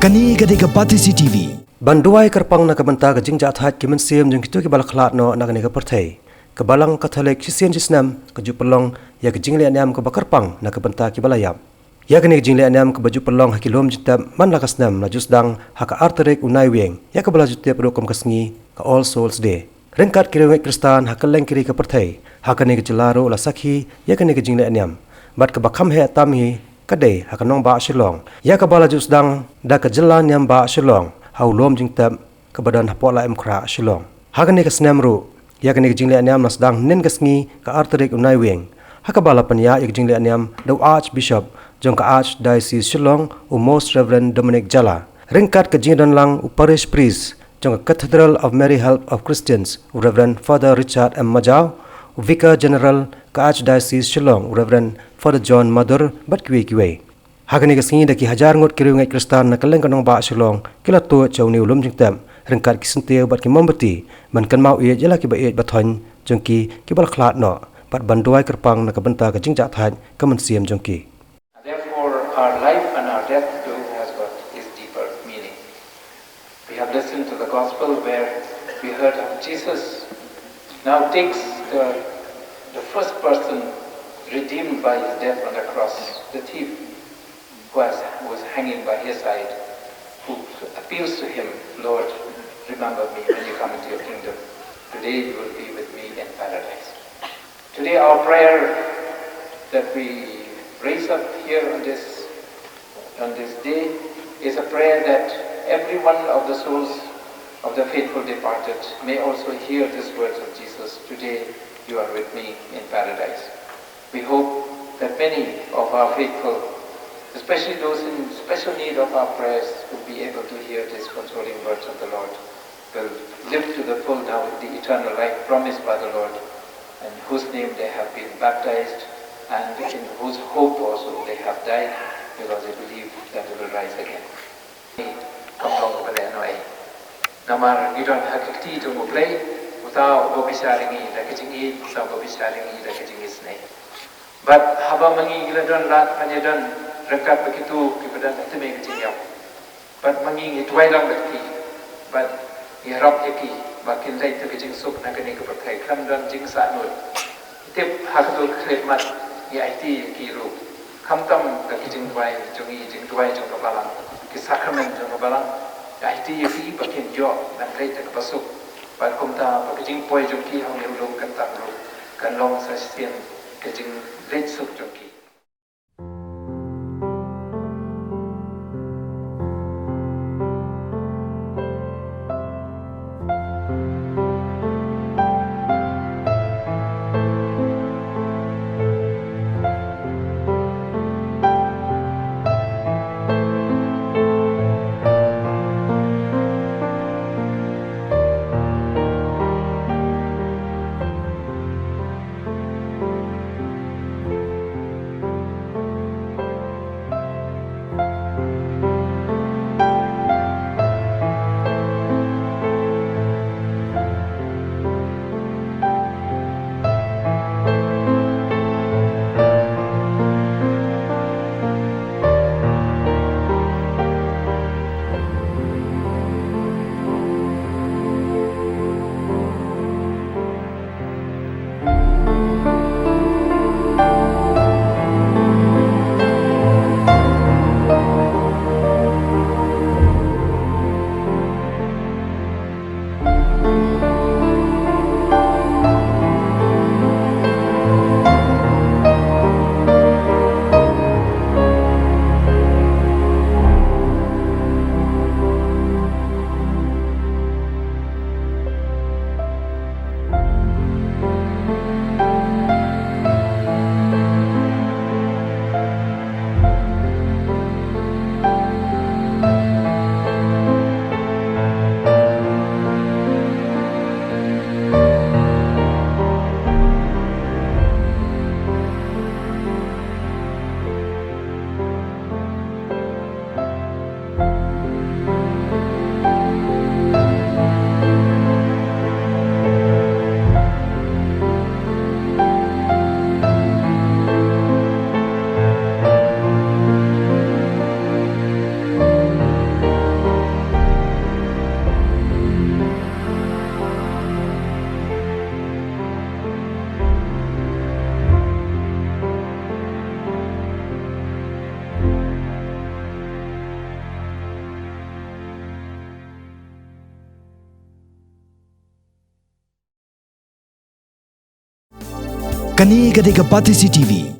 Kani kadika Pati CTV. Banduai kerpang na kabanta ka jingja athat ki mensiam jeng kitu ki bal Khlad no na ka perthai. Kebalang Katolik Christian jisnam ke jupelong ya ke jingle anyam ke bakarpang na kabanta ki balayap. Ya ke ni jingle anyam ke baju pelong hakilom jitab man lakasnam na jusdang haka arterik unai weng ya ke bala jutep rokom kasngi ka All Souls Day. Riewngeit Riewngeit Kristan hakaleng kiri ke perthai. Haka ni ke jelaro la sakhi ya ke ni ke jingle anyam. Bat ke bakam he tamhi kadai hakanong ba shilong ya ka bala jusdang da ke jelan yam ba shilong hau lom jing tab ke badan hapola emkra shilong hagan ni ke snamru ya kan ni jingle anyam nasdang nen kasngi ka arterik unai weng haka bala panya ya jingle anyam do archbishop jong ka archdiocese shilong u most reverend Dominic Jala Riewngeit ke jingdan lang u parish priest jong ka cathedral of Mary Help of Christians u reverend Father Richard M Majau u vicar general ka archdiocese shilong u reverend Father John Mother bat kiwe hagani ka singi daki hajar ngot ki Riewngeit Kristan na kaleng kanong ba shilong kila tu chaw ni ulum jingtam Riewngeit ki sintia bat ki mombati man Kynmaw Ieid jela ki Baieid Bathoiñ jongki ki bal Khlad no bat banduai kerpang na kabenta ka jingja thaj ka mansiam jongki. Therefore our life and our death too has got its deeper meaning. We have listened to the gospel where we heard how Jesus now takes the first person redeemed by his death on the cross, the thief who was hanging by his side, who appeals to him, Lord, remember me when you come into your kingdom. Today you will be with me in paradise. Today our prayer that we raise up here on this day is a prayer that every one of the souls of the faithful departed may also hear these words of Jesus. Today you are with me in paradise. We hope that many of our faithful, especially those in special need of our prayers, will be able to hear these consoling words of the Lord, will live to the full now the eternal life promised by the Lord, in whose name they have been baptized, and in whose hope also they have died, because they believe that they will rise again. Namar gidon hakikti to muplay, without gobisharingi, like Ieid, without gobisharingi, like Isne. But haba mangi giladon lat panyadan Riewngeit begitu kepada teme kecilnya. But mangi itwai lang berki. But ihrap yaki makin lay tu kecing sup nak kini kepercayaan kamdan jing sanut. Tip hakul khidmat Ieid kiru. Kamtam kecing twai jungi jing twai jung kabalang. Ki sakramen jung kabalang. Ieid yaki makin jo dan lay tak pasuk. But kumta kecing poi jung ki hang ulung kentang lu. Kan long sasien kecing lay sup jung ki. Kani Gadega Bathoiñ TV.